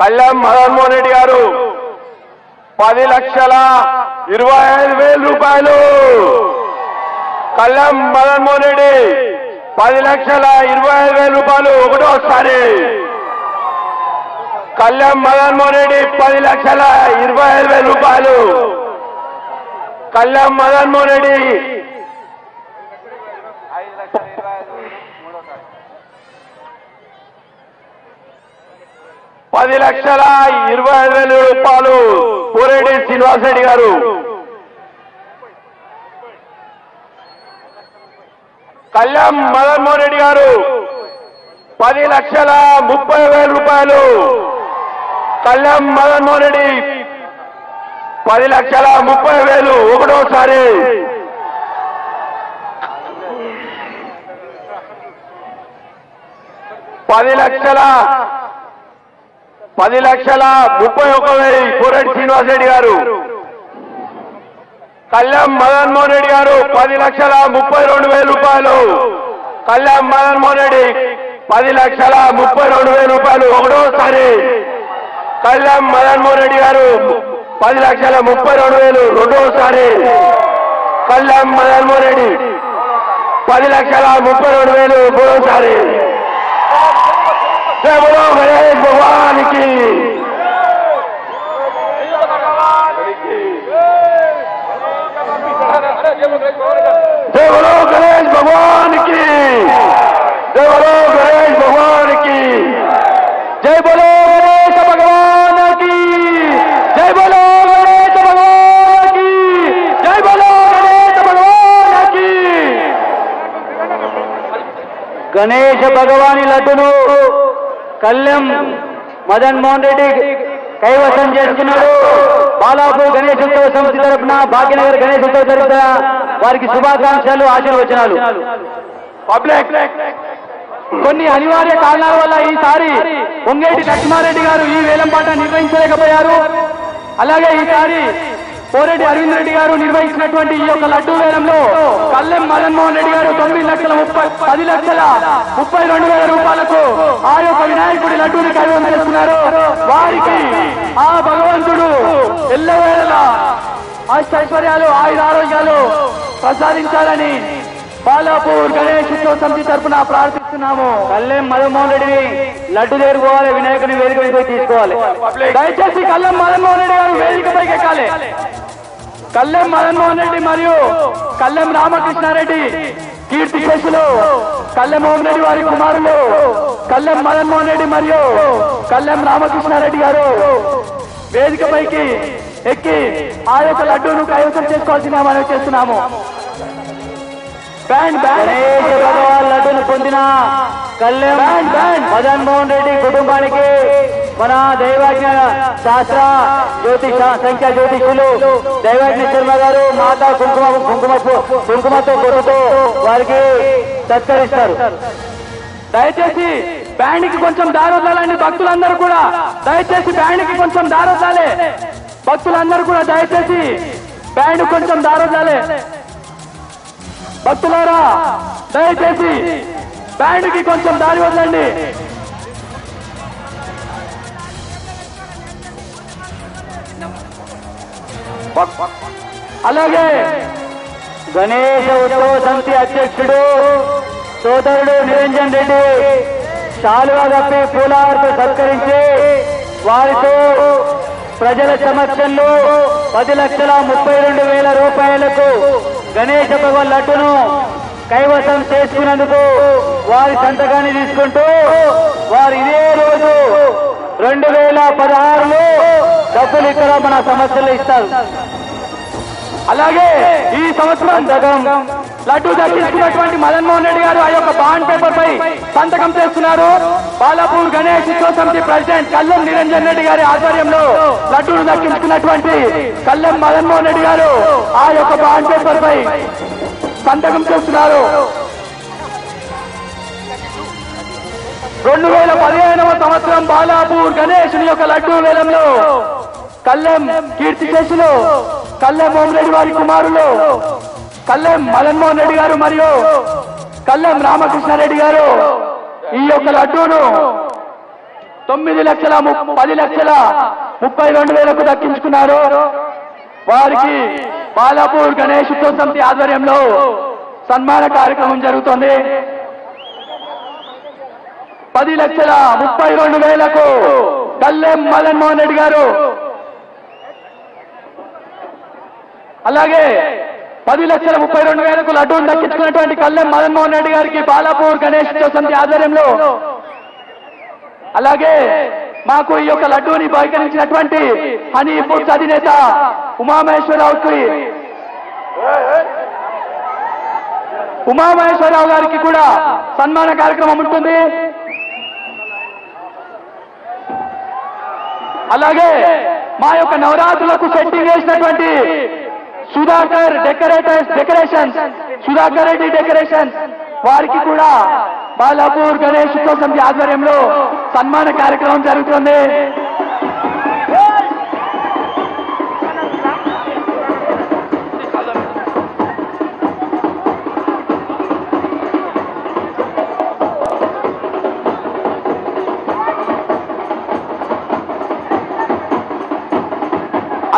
కళ్యాణ్ మదన్మోహన్ రెడ్డి గారు 10,25,000 రూపాయలు. కళ్యాణ్ మదన్మోహన్ రెడ్డి 10,25,000 రూపాయలు ఒకటోసారి. కళ్యాణ్ మదన్మోహన్ రెడ్డి 10,25,000 రూపాయలు. కళ్యాణ్ మదన్మోహన్ రెడ్డి 10,25,000 రూపాయలు పోరెడ్డి శ్రీనివాసరెడ్డి గారు. కళ్యాణ్ మదన్మోహన్ రెడ్డి గారు 10,30,000 రూపాయలు. కళ్యాణ్ మదన్మోహన్ రెడ్డి 10,30,000 ఒకటోసారి. $10,31,000 పోరెడ్డి శ్రీనివాసరెడ్డి గారు. కళ్యాణ్ మదన్మోహన్ రెడ్డి గారు 10,32,000 రూపాయలు. కళ్యాణ్ మదన్మోహన్ రెడ్డి 10,32,000 రూపాయలు ఒకటోసారి. కళ్యాణ్ మదన్మోహన్ రెడ్డి గారు 10,32,000 రెండోసారి. కళ్యాణ్ మదన్మోహన్ రెడ్డి 10,32,000 మూడోసారి. జై బోలో గణేష్ భగవాన్ కి. జై బోలో గణేష్ భగవాన్ కి. జై బోలో గణేష్ భగవాన్ కి. జై బోలో గణేష భగవాన్ కి. జై బోలో గణేష భగవాన్ కి. జై బోలో గణేష భగవాన్ కి. గణేష భగవాని లడ్డును కళ్యాణ్ మదన్మోహన్ రెడ్డి కైవసం చేసుకున్నాడు. బాలాపూర్ గణేష్ ఉత్సవ సమితి తరఫున, భాగ్యనగర్ గణేష్ ఉత్సవ తరఫున వారికి శుభాకాంక్షలు, ఆశీర్వచనాలు. కొన్ని అనివార్య కారణాల వల్ల ఈసారి పొంగేటి లక్ష్మారెడ్డి గారు ఈ వేలంపాట నిర్వహించలేకపోయారు. అలాగే ఈసారి పోరెడ్డి అరవింద్ రెడ్డి గారు నిర్వహించినటువంటి ఈ యొక్క లడ్డూ వేలంలో కళ్యాణ్ మదన్మోహన్ రెడ్డి గారు 10,32,000 రూపాయలకు ఆ యొక్క వినాయకుడి లడ్డూని కైవసం చేస్తున్నారు. వారికి ఆ భగవంతుడు ఎల్లవేళలా అష్టైశ్వర్యాలు, ఆయురారోగ్యాలు ప్రసాదించాలని బాలాపూర్ గణేష్ ఉత్సవ సమితి తరఫున ప్రార్థిస్తున్నాము. కళ్యాణ్ మదన్మోహన్ రెడ్డిని లడ్డు చేరుకోవాలి, వినాయకుని వేదిక మీద తీసుకోవాలి. దయచేసి కళ్యాణ్ మదన్మోహన్ రెడ్డి గారు వేదికపైకి ఎక్కాలి. కళ్యాణ్ మదన్మోహన్ రెడ్డి మరియు కళ్యాణ్ రామకృష్ణారెడ్డి కీర్తి శేషులు, కళ్యాణ్ మోహన్ రెడ్డి వారి కుమారులు కళ్యాణ్ మదన్మోహన్ రెడ్డి మరియు కళ్యాణ్ రామకృష్ణారెడ్డి గారు వేదికపైకి ఎక్కి ఆ యొక్క లడ్డూను కైవసం చేసుకోవాల్సిందిగా మనం చేస్తున్నాము. లడ్డును పొందిన కళ్యాణ్ మదన్మోహన్ రెడ్డి కుటుంబానికి మన దైవాజ్ఞ శాస్త్ర జ్యోతిష సంఖ్య జ్యోతిషులు దైవాజ్ఞ శర్మ గారు మాతా కుంకుమతో కొట్టుతో వారికి సత్కరిస్తారు. దయచేసి బ్యాండ్కి కొంచెం దారొద్దాలండి భక్తులందరూ కూడా. దయచేసి బ్యాండ్కి కొంచెం దారొద్దాలే భక్తులందరూ కూడా. దయచేసి బ్యాండ్ కొంచెం దారొద్దాలే భక్తులారా. దయచేసి బ్యాండ్కి కొంచెం దారి వదలండి. అలాగే గణేష ఉత్సవ సమితి అధ్యక్షుడు సోదరుడు నిరంజన్ రెడ్డి శాలువా కప్పి పూలహారతో సత్కరించి వారితో ప్రజల సమక్షంలో 10,32,000 రూపాయలకు గణేష భగవాన్ లడ్డును కైవసం చేసుకున్నందుకు వారి సంతకాన్ని తీసుకుంటూ వారు ఇదే రోజు 2016లో డబ్బులు ఇక్కడ మన సమస్యలు ఇస్తారు. అలాగే ఈ సంవత్సరం లడ్డూ దక్కించుకున్నటువంటి మదన్మోహన్ రెడ్డి గారు ఆ యొక్క బాండ్ పేపర్ పై సంతకం చేస్తున్నారు. బాలాపూర్ గణేష్ ఉత్సవ సమితి ప్రెసిడెంట్ కళ్యాణ్ నిరంజన్ రెడ్డి గారి ఆధ్వర్యంలో లడ్డూను దక్కించుకున్నటువంటి కళ్యాణ్ మదన్మోహన్ రెడ్డి గారు ఆ యొక్క బాండ్ పేపర్ పై సంతకం చేస్తున్నారు. 2015వ సంవత్సరం బాలాపూర్ గణేశుని యొక్క లడ్డూ వేలంలో కళ్యాణ్ కీర్తి శేషులు కళ్యాణ్ మోహన్ రెడ్డి వారి కుమారులు కళ్యాణ్ మదన్మోహన్ రెడ్డి గారు మరియు కళ్యాణ్ రామకృష్ణారెడ్డి గారు ఈ యొక్క లడ్డూను 9,10,32,000కు దక్కించుకున్నారు. వారికి బాలాపూర్ గణేష్ ఉత్సవ సమితి ఆధ్వర్యంలో సన్మాన కార్యక్రమం జరుగుతోంది. 10,32,000కు కల్లెం మదన్ మోహన్ రెడ్డి గారు, అలాగే 10,32,000కు లడ్డూను దక్కించుకున్నటువంటి కల్లెం మదన్ మోహన్ రెడ్డి గారికి బాలాపూర్ గణేష్ ఉత్సవ సమితి ఆధ్వర్యంలో, అలాగే మాకు ఈ యొక్క లడ్డూని బహికరించినటువంటి హనీ ఫుడ్స్ అధినేత ఉమామహేశ్వరరావు గారికి కూడా సన్మాన కార్యక్రమం ఉంటుంది. అలాగే మా యొక్క నవరాత్రులకు సెట్టింగ్ చేసినటువంటి సుధాకర్ రెడ్డి డెకరేషన్ వారికి కూడా బాలాపూర్ గణేష్ ఉత్సవ సమితి ఆధ్వర్యంలో సన్మాన కార్యక్రమం జరుగుతుంది.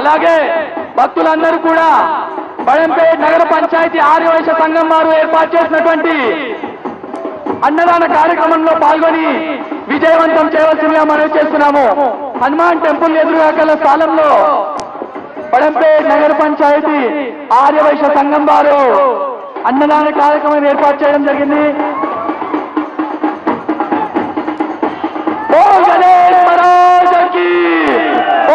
అలాగే భక్తులందరూ కూడా బడంపేట నగర పంచాయతీ ఆర్యవైశ్య సంఘం వారు ఏర్పాటు చేసినటువంటి అన్నదాన కార్యక్రమంలో పాల్గొని విజయవంతం చేయవలసిందిగా మనవి చేస్తున్నాము. హనుమాన్ టెంపుల్ ఎదురుగా గల స్థలంలో బడంపేట నగర పంచాయతీ ఆర్యవైశ్య సంఘం వారు అన్నదాన కార్యక్రమం ఏర్పాటు చేయడం జరిగింది. ఓ గణేష్ మహారాజుకి,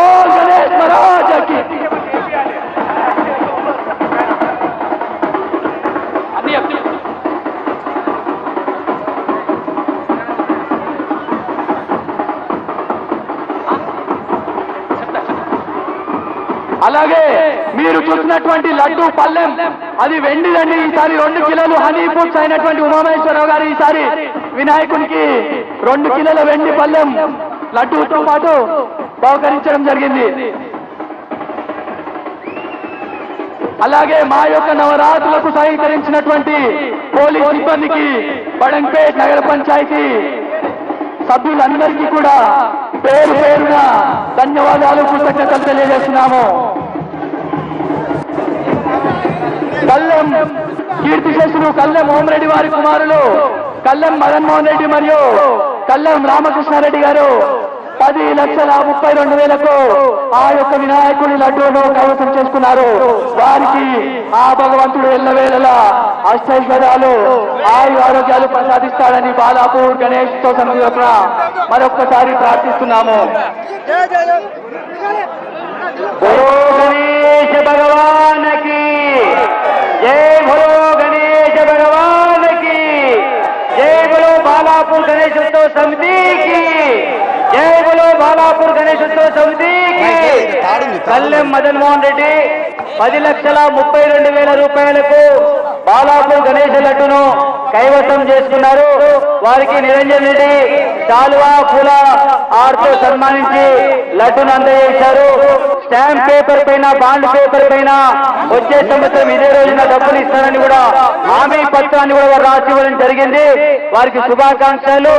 ఓ గణేష్ మహారాజుకి. అలాగే మీరు చూసినటువంటి లడ్డు పల్లెం అది వెండిదండి. ఈసారి 2 కిలోలు హనీ ఫుడ్స్ అయినటువంటి ఉమామహేశ్వరరావు గారు ఈసారి వినాయకునికి 2 కిలోల వెండి పల్లెం లడ్డూతో పాటు బహుకరించడం జరిగింది. అలాగే మా యొక్క నవరాత్రులకు సహకరించినటువంటి పోలీస్ సిబ్బందికి బడంపేట నగర పంచాయతీ సభ్యులందరికీ కూడా పేరు పేరున ధన్యవాదాలు, కృతజ్ఞతలు తెలియజేస్తున్నాము. కల్లెం కీర్తిశేషులు కల్లెం ఓంరెడ్డి వారి కుమారులు కల్లెం మదన్ మోహన్ రెడ్డి మరియు కల్లెం రామకృష్ణారెడ్డి గారు 10,32,000కు ఆ యొక్క వినాయకుడి లడ్డూను కైవసం చేసుకున్నారు. వారికి ఆ భగవంతుడు ఎల్లవేళలా అష్టైశ్వర్యాలు ఆయు ఆరోగ్యాలు ప్రసాదిస్తాడని బాలాపూర్ గణేష్ ఉత్సవ సమితి తరపున మరొక్కసారి ప్రార్థిస్తున్నాము. बोलो गणेश भगवान की जय, बोलो गणेश भगवान की जय, बोलो बालापुर गणेश उत्सव समिति की जय, बोलो बालापुर गणेश उत्सव समिति की। कल्लेम मदन मोहन रेड्डी 10,32,000 రూపాయలకు బాలాపూర్ గణేష్ లడ్డును కైవసం చేసుకున్నారు. వారికి నిరంజన్ రెడ్డి శాలువా పూల ఆర్తో సన్మానించి లడ్డును అందజేశారు. స్టాంప్ పేపర్ పైన, బాండ్ పేపర్ పైన వచ్చే సంవత్సరం ఇదే రోజున డబ్బులు ఇస్తారని కూడా హామీ పత్రాన్ని కూడా వారు రాసి ఇవ్వడం జరిగింది. వారికి శుభాకాంక్షలు.